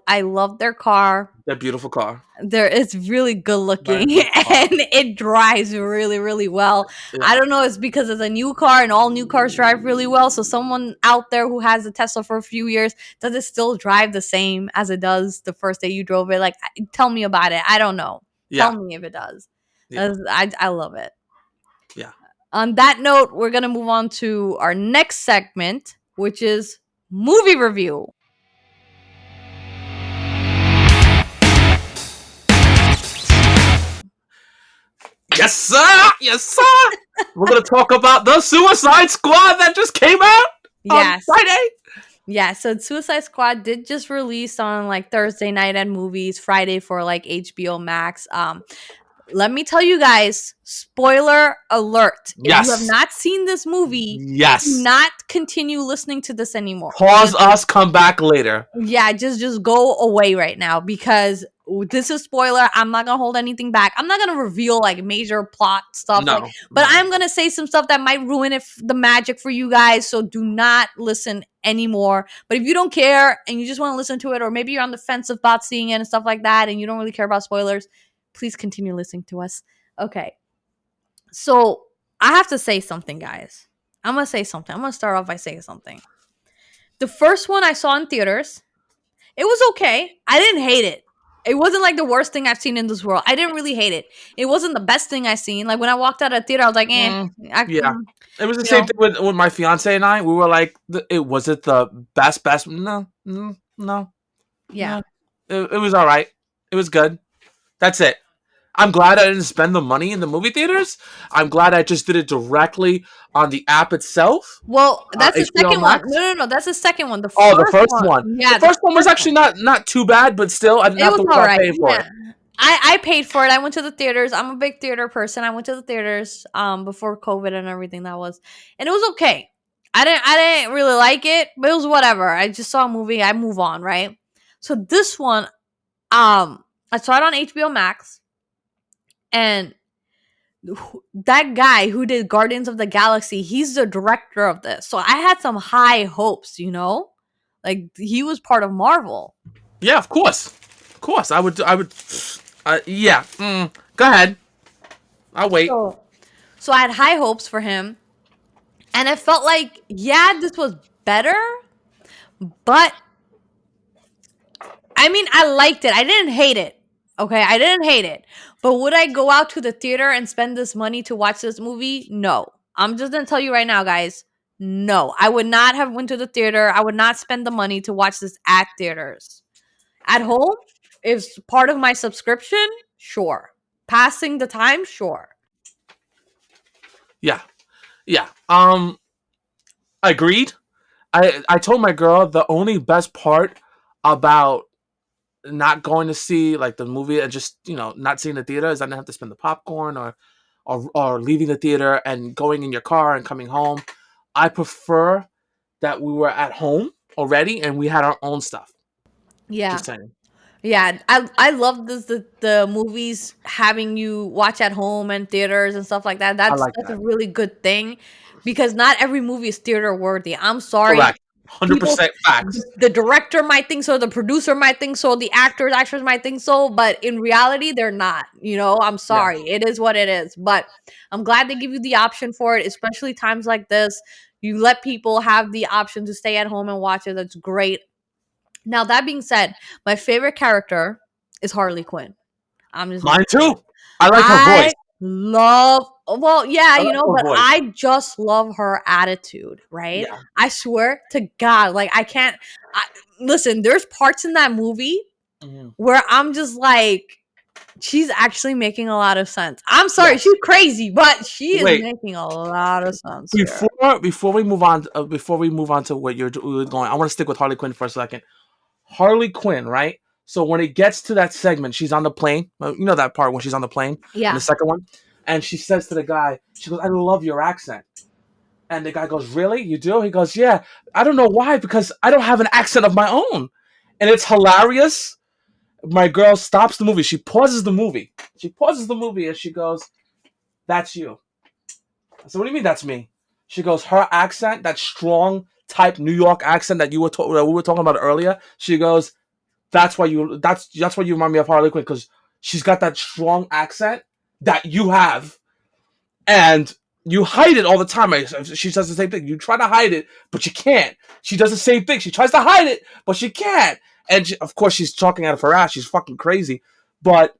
I love their car. that beautiful car. It's really good Very looking beautiful car. and it drives really, really well. Yeah. I don't know, it's because it's a new car and all new cars drive really well. So someone out there who has a Tesla for a few years, does it still drive the same as it does the first day you drove it? Like, tell me about it. I don't know. Yeah. Tell me if it does. Yeah. I love it. Yeah. On that note, we're going to move on to our next segment, which is movie review. Yes, sir. Yes, sir. We're gonna talk about the Suicide Squad that just came out on Yes. Friday. Yeah, so Suicide Squad did just release on like Thursday night at movies, Friday for like HBO Max. let me tell you guys, spoiler alert. If you have Yes. not seen this movie, do Yes. not continue listening to this anymore. Pause us, come back later. Yeah, just go away right now because this is spoiler. I'm not gonna hold anything back. I'm not gonna reveal like major plot stuff, like, No. but no. I'm gonna say some stuff that might ruin the magic for you guys. So do not listen anymore. But if you don't care and you just want to listen to it, or maybe you're on the fence about seeing it and stuff like that, and you don't really care about spoilers, please continue listening to us. Okay, so I have to say something, guys. I'm gonna say something. I'm gonna start off by saying something. The first one I saw in theaters, it was okay. I didn't hate it. It wasn't like the worst thing I've seen in this world. I didn't really hate it. It wasn't the best thing I've seen. Like when I walked out of the theater, I was like, Yeah. It was the you same know, thing with my fiance and I. We were like, it was it the best? No, no. yeah. It was all right. It was good. That's it. I'm glad I didn't spend the money in the movie theaters. I'm glad I just did it directly on the app itself. Well, that's the HBO second one. Max. No. That's the second one. The Oh, the first first one. one. Yeah, The first one was actually not too bad, but still, I didn't it have was to all worry about right. paying for Yeah. it. I paid for it. I went to the theaters. I'm a big theater person. I went to the theaters before COVID and everything that was. And it was okay. I didn't really like it, but it was whatever. I just saw a movie. I move on, right? So this one, I saw it on HBO Max, and that guy who did Guardians of the Galaxy, he's the director of this. So I had some high hopes, you know? Like he was part of Marvel. Yeah, of course. Of course. Yeah. Go ahead. I'll wait. So I had high hopes for him. And I felt like, yeah, this was better, but I mean, I liked it. I didn't hate it. Okay, I didn't hate it. But would I go out to the theater and spend this money to watch this movie? No. I'm just gonna tell you right now, guys. No, I would not have went to the theater. I would not spend the money to watch this at theaters. At home, if part of my subscription, sure. Passing the time, sure. Yeah. Yeah. Agreed. I told my girl the only best part about not going to see like the movie and just not seeing the theater is I didn't have to spend the popcorn or leaving the theater and going in your car and coming home. I prefer that we were at home already and we had our own stuff. Yeah. Just saying. Yeah, I love the movies having you watch at home and theaters and stuff like that. I That's like that's a that. really good thing because not every movie is theater worthy. I'm sorry. Correct. People 100% facts. the director might think so, the producer might think so, the actors might think so, but in reality they're not. I'm Yeah. sorry. It is what it is. But I'm glad they give you the option for it, especially times like this. You let people have the option to stay at home and watch it. That's great. Now, that being said, my favorite character is Harley Quinn. I'm just Mine gonna say it. too. I like her I voice. love, well, yeah, I like her but voice. I just love her attitude, right? Yeah. I swear to God, like I can't. Listen, there's parts in that movie Mhm. where I'm just like, she's actually making a lot of sense. I'm sorry, Yes. she's crazy, but she is Wait. making a lot of sense here. Before we move on to what you're going, I want to stick with Harley Quinn for a second. Harley Quinn, right? So when it gets to that segment, she's on the plane. You know that part when she's on the plane in Yeah. the second one, and she says to the guy, she goes, "I love your accent." And the guy goes, "Really? You do?" He goes, "Yeah. I don't know why, because I don't have an accent of my own." And it's hilarious. My girl stops the movie. She pauses the movie. And she goes, "That's you." I said, "What do you mean that's me?" She goes, "Her accent, that strong type New York accent that we were talking about earlier." She goes, that's why you remind me of Harley Quinn, because she's got that strong accent that you have, and you hide it all the time. She does the same thing. You try to hide it, but you can't. She does the same thing. She tries to hide it, but she can't. And of course, she's talking out of her ass. She's fucking crazy. But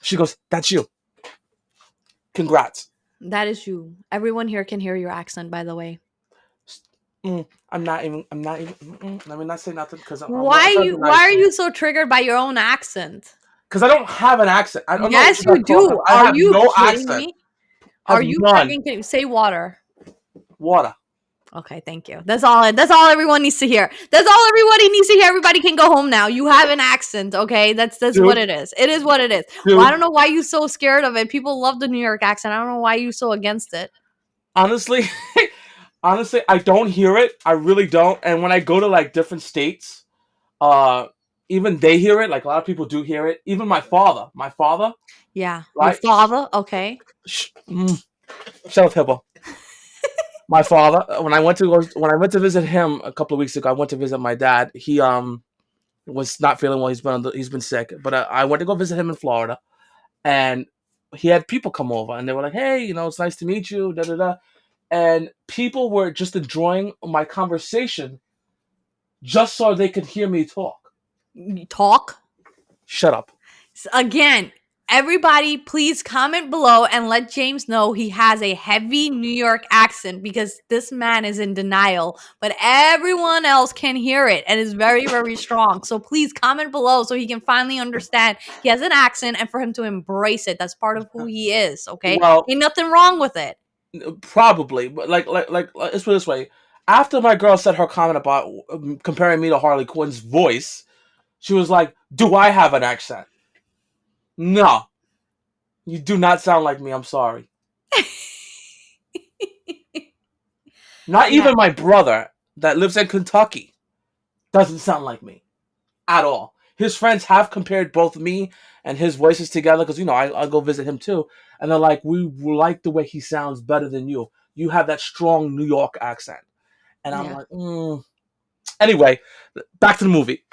she goes, "That's you. Congrats." That is you. Everyone here can hear your accent, by the way. I'm not even. Let me not say nothing because Why are you so triggered by your own accent? Because I don't have an accent. I don't know. Yes, you do. I Are have you no kidding accent. me? Have Are you none. freaking kidding? Say water. Water. Okay, thank you. That's all. That's all everyone needs to hear. That's all everybody needs to hear. Everybody can go home now. You have an accent, okay? That's what Dude, it is. It is what it is. Well, I dude. don't know why you so scared of it. People love the New York accent. I don't know why you so against it. Honestly, honestly, I don't hear it. I really don't. And when I go to like different states, uh, even they hear it. Like a lot of people do hear it. Even my father, Yeah, your right? father. Okay. Shut up, Hibble. My father. When I went to visit him a couple of weeks ago, I went to visit my dad. He was not feeling well. He's been sick. But I went to go visit him in Florida, and he had people come over, and they were like, "Hey, it's nice to meet you." Da da da. And people were just enjoying my conversation just so they could hear me talk. You talk. Shut up. Again, everybody, please comment below and let James know he has a heavy New York accent because this man is in denial, but everyone else can hear it and is very, very strong. So please comment below so he can finally understand he has an accent and for him to embrace it. That's part of who he is, okay? Well, Ain't nothing wrong with it. probably, but like let's put it this way. After my girl said her comment about comparing me to Harley Quinn's voice, she was like, "Do I have an accent?" No, you do not sound like me. I'm sorry. Not Yeah. even my brother that lives in Kentucky doesn't sound like me at all. His friends have compared both me and his voices together because I go visit him too, and they're like, "We like the way he sounds better than you. You have that strong New York accent," and I'm Yeah. like, Anyway, back to the movie.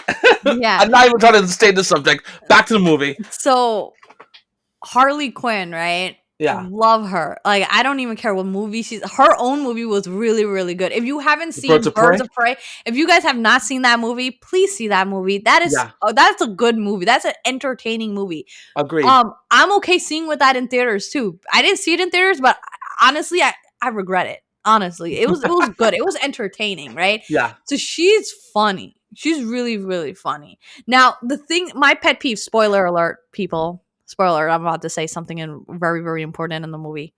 Yeah. I'm not even trying to stay the subject. Back to the movie. So Harley Quinn, right? Yeah. Love her. Like, I don't even care what movie her own movie was really, really good. If you haven't Birds seen of Birds Prey? of Prey, if you guys have not seen that movie, please see that movie. Yeah. That's a good movie. That's an entertaining movie. Agreed. I'm okay seeing with that in theaters too. I didn't see it in theaters, but honestly, I regret it. Honestly, it was good. It was entertaining, right? Yeah. So she's funny. She's really, really funny. Now, my pet peeve, spoiler alert, people. Spoiler, I'm about to say something very, very important in the movie.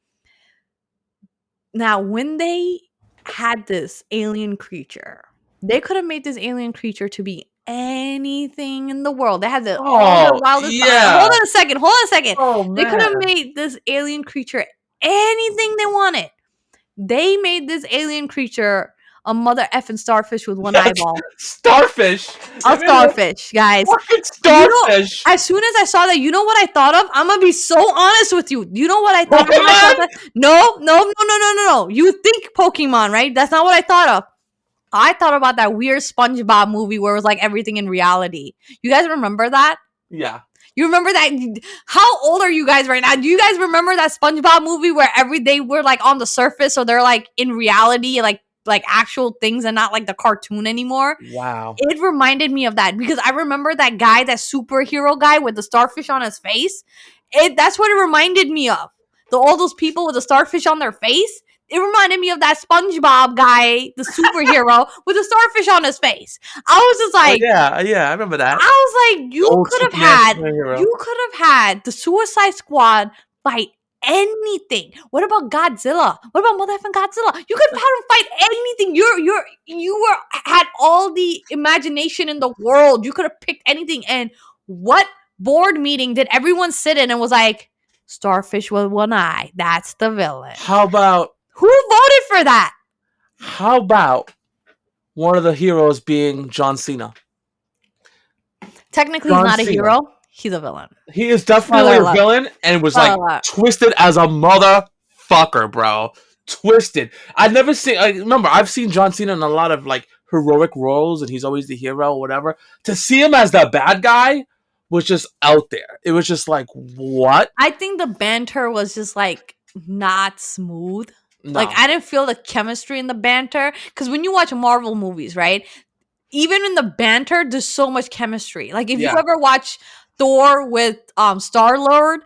Now, when they had this alien creature, they could have made this alien creature to be anything in the world. They had all the Oh, wildest. Hold yeah. on a second. Hold on a second. Oh, They could have man. made this alien creature anything they wanted. They made this alien creature a mother effing starfish with one eyeball. Starfish. A starfish, guys. Fucking You know, starfish. as soon as I saw that, you know what I thought of? I'm gonna be so honest with you. You know what I thought of when I saw Pokemon? that? No, no, no, no, no, no, no. You think Pokemon, right? That's not what I thought of. I thought about that weird SpongeBob movie where it was like everything in reality. You guys remember that? Yeah. You remember that? How old are you guys right now? Do you guys remember that SpongeBob movie where every day we're like on the surface, so they're like in reality, like actual things and not like the cartoon anymore? Wow. It reminded me of that because I remember that guy, that superhero guy with the starfish on his face. That's what it reminded me of. All those people with the starfish on their face. It reminded me of that SpongeBob guy, the superhero with the starfish on his face. I was just Oh, like, yeah. Yeah, I remember that. I was like, The old Superman superhero. you could have had the Suicide Squad fight anything. What about Godzilla? What about motherfucking Godzilla? You could have had him fight anything. You had all the imagination in the world. You could have picked anything. And what board meeting did everyone sit in and was like, starfish with one eye? That's the villain. How about Who voted for that? one of the heroes being John Cena? Technically, he's John not a Cena. hero. He's a villain. He is definitely a villain and was like twisted as a motherfucker, bro. Twisted. I've never seen. Remember, I've seen John Cena in a lot of like heroic roles, and he's always the hero or whatever. To see him as the bad guy was just out there. It was just like, what? I think the banter was just like not smooth. No. Like, I didn't feel the chemistry in the banter. Because when you watch Marvel movies, right? Even in the banter, there's so much chemistry. Like, if you ever watch Thor with Star-Lord,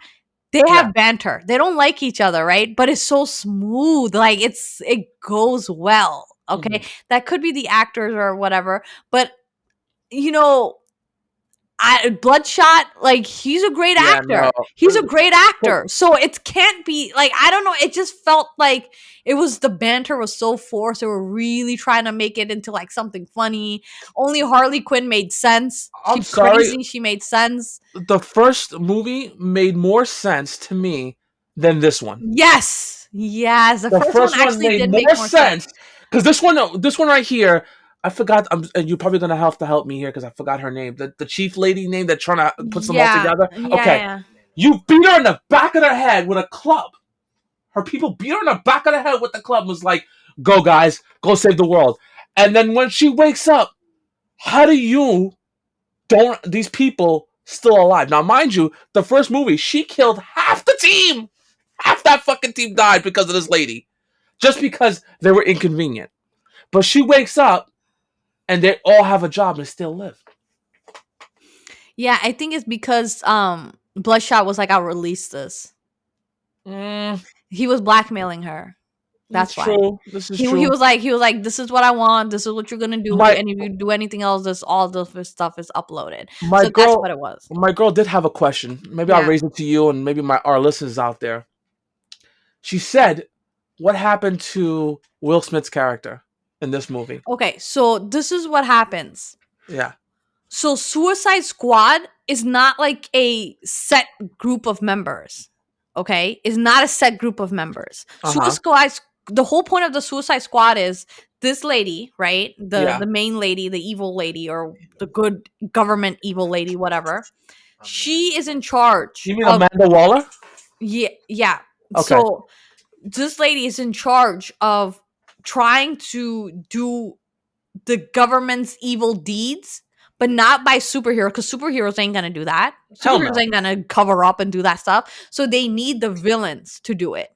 they have banter. They don't like each other, right? But it's so smooth. Like, it goes well. Okay? Mhm. That could be the actors or whatever. But, you know, Bloodshot, like he's a great Yeah, no. actor. He's a great actor. So it can't be like, I don't know. It just felt like it was, the banter was so forced. They were really trying to make it into like something funny. Only Harley Quinn made sense. I'm She's sorry. crazy. She made sense. The first movie made more sense to me than this one. Yes. Yes. The The first one first one actually made did make more more sense. sense because this one right here, I forgot. And you're probably gonna have to help me here because I forgot her name. The chief lady name that trying to put them all Yeah. together. Yeah. Okay, Yeah. you beat her in the back of the head with a club. Her people beat her in the back of the head with the club. Was like, go guys, go save the world. And then when she wakes up, how do you don't these people still alive? Now, mind you, the first movie she killed half the team. Half that fucking team died because of this lady, just because they were inconvenient. But she wakes up and they all have a job and still live. Yeah, I think it's because Bloodshot was like, I'll release this. Mm, He was blackmailing her. that's That's why. true. This is He true. was like, this is what I want. This is what you're gonna do. My And if you do anything else, this all this stuff is uploaded. my So that's what girl, it was. my girl did have a question. Maybe I'll Yeah. raise it to you and maybe our listeners out there. She said, "What happened to Will Smith's character in this movie?" Okay, so this is what happens. Yeah. So Suicide Squad is not like a set group of members. Okay? It's not a set group of members. Uh-huh. The whole point of the Suicide Squad is this lady, right? Yeah. The main lady, the evil lady, or the good government evil lady, whatever. She is in charge You mean of, Amanda Waller? yeah. Okay. So this lady is in charge of trying to do the government's evil deeds, but not by superheroes, because superheroes ain't gonna do that. Hell Superheroes no. ain't gonna cover up and do that stuff. So they need the villains to do it.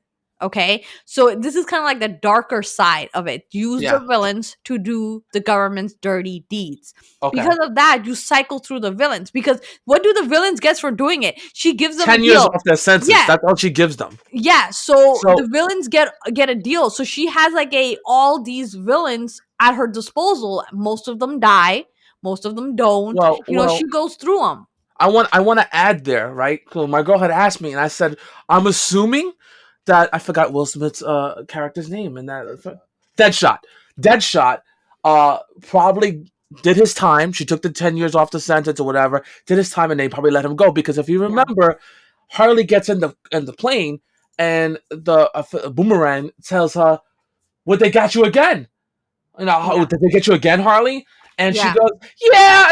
Okay, so this is kind of like the darker side of it. Use Yeah. the villains to do the government's dirty deeds. Okay. Because of that, you cycle through the villains. Because what do the villains get for doing it? She gives them 10 a years deal. off their sentence. Yeah. That's all she gives them. Yeah, so So- the villains get a deal. So she has like all these villains at her disposal. Most of them die. Most of them don't. Well, She goes through them. I want to add there, right? So my girl had asked me, and I said, I'm assuming that I forgot Will Smith's character's name, and that Deadshot, probably did his time. She took the 10 years off the sentence or whatever, did his time, and they probably let him go because if you remember, Harley gets in the plane, and the Boomerang tells her, "Would they got you again? Did they get you again, Harley?" And she goes, "Yeah,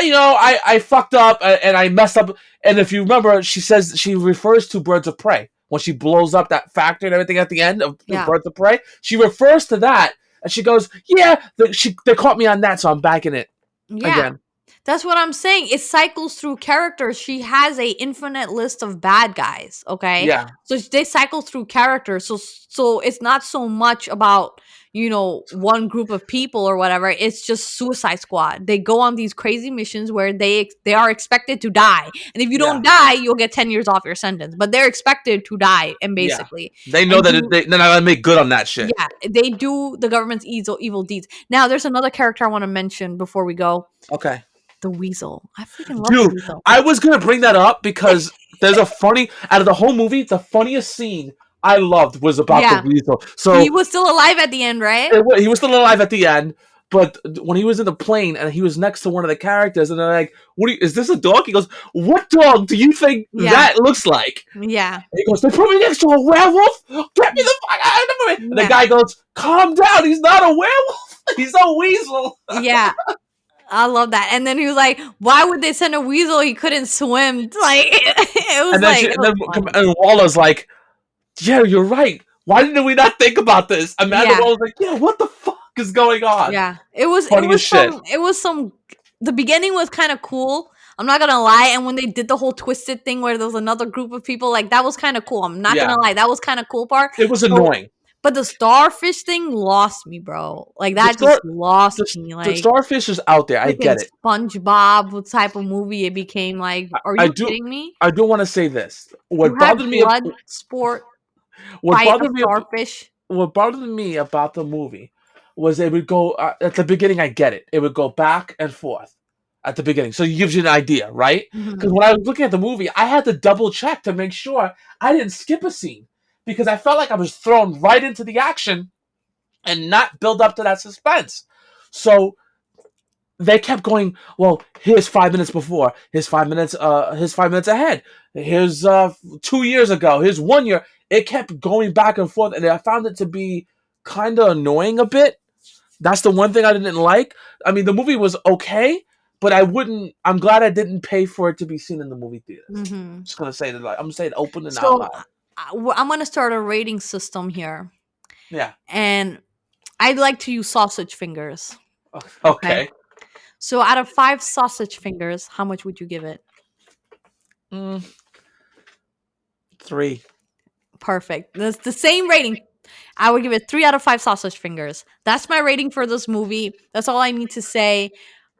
I fucked up and I messed up." And if you remember, she says she refers to Birds of Prey when she blows up that factory and everything at the end of Birds of Prey. She refers to that and she goes, "Yeah, they caught me on that, so I'm back in it again." That's what I'm saying. It cycles through characters. She has a infinite list of bad guys. Okay, Yeah. So they cycle through characters. So it's not so much about one group of people or whatever. It's just Suicide Squad. They go on these crazy missions where they are expected to die, and if you don't die, you'll get 10 years off your sentence. But they're expected to die, and basically they know that they're not gonna make good on that shit. Yeah, they do the government's evil deeds. Now, there's another character I want to mention before we go. Okay. The Weasel. I freaking love Dude, the Weasel. I was gonna bring that up because there's a funny out of the whole movie. The funniest scene I loved was about the Weasel. So he was still alive at the end, right? He was still alive at the end, but when he was in the plane and he was next to one of the characters, and they're like, is this a dog?" He goes, "What dog do you think that looks like?" Yeah. And he goes, "They put me next to a werewolf. Get me the fuck out of it!" And the guy goes, "Calm down. He's not a werewolf. He's a weasel." Yeah. I love that. And then he was like, "Why would they send a weasel? He couldn't swim." Like it was and Waller's like, "Yeah, you're right. Why didn't we not think about this?" Amanda Waller's like, "Yeah, what the fuck is going on?" Yeah, it was shit. The beginning was kind of cool. I'm not gonna lie. And when they did the whole twisted thing where there was another group of people, like that was kind of cool. I'm not gonna lie, that was kind of cool part. It was annoying. But the starfish thing lost me, bro. Like that just lost me. Like the starfish is out there. I get it. SpongeBob type of movie it became. Like, are you kidding me? I do want to say this. What bothered me about the movie was it would go at the beginning. I get it. It would go back and forth. at the beginning, so it gives you an idea, right? Because Mhm. when I was looking at the movie, I had to double check to make sure I didn't skip a scene because I felt like I was thrown right into the action and not build up to that suspense. So they kept going, well, here's 5 minutes before, here's 5 minutes ahead, here's 2 years ago, here's 1 year. It kept going back and forth, and I found it to be kind of annoying a bit. That's the one thing I didn't like. I mean, the movie was okay, but I'm glad I didn't pay for it to be seen in the movie theaters. Mhm. Just gonna say that, like, I'm gonna say it open and out So loud. I'm gonna start a rating system here, Yeah. and I'd like to use sausage fingers. Okay. Okay. So out of 5 sausage fingers, how much would you give it? Mm, 3. Perfect. That's the same rating. I would give it 3 out of 5 sausage fingers. That's my rating for this movie. That's all I need to say.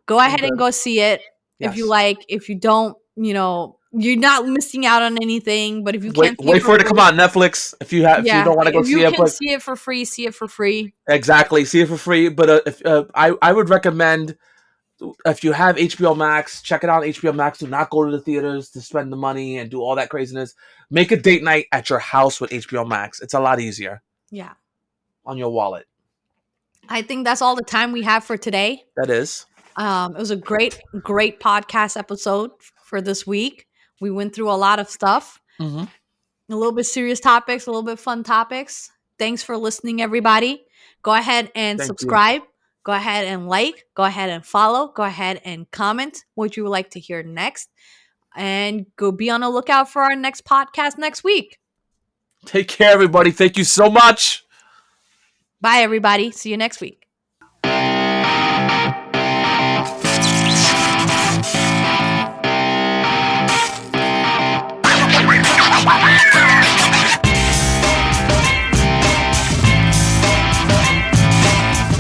Go I'm ahead and good. go see it if you Yes. like. If you don't, you're not missing out on anything. But if you Wait, can't see it wait for for it to come free, on Netflix. If you yeah, don't want to go if see you it, can but see it for free, see it for free. exactly, see it for free. But if I would recommend, if you have HBO Max, check it out on HBO Max. Do not go to the theaters to spend the money and do all that craziness. Make a date night at your house with HBO Max. It's a lot easier Yeah. on your wallet. I think that's all the time we have for today. That is. It was a great podcast episode for this week. We went through a lot of stuff, Mm-hmm. a little bit serious topics, a little bit fun topics. Thanks for listening, everybody. Go ahead and Thank you. subscribe. Go ahead and like. Go ahead and follow. Go ahead and comment what you would like to hear next. And go be on the lookout for our next podcast next week. Take care, everybody. Thank you so much. Bye, everybody. See you next week.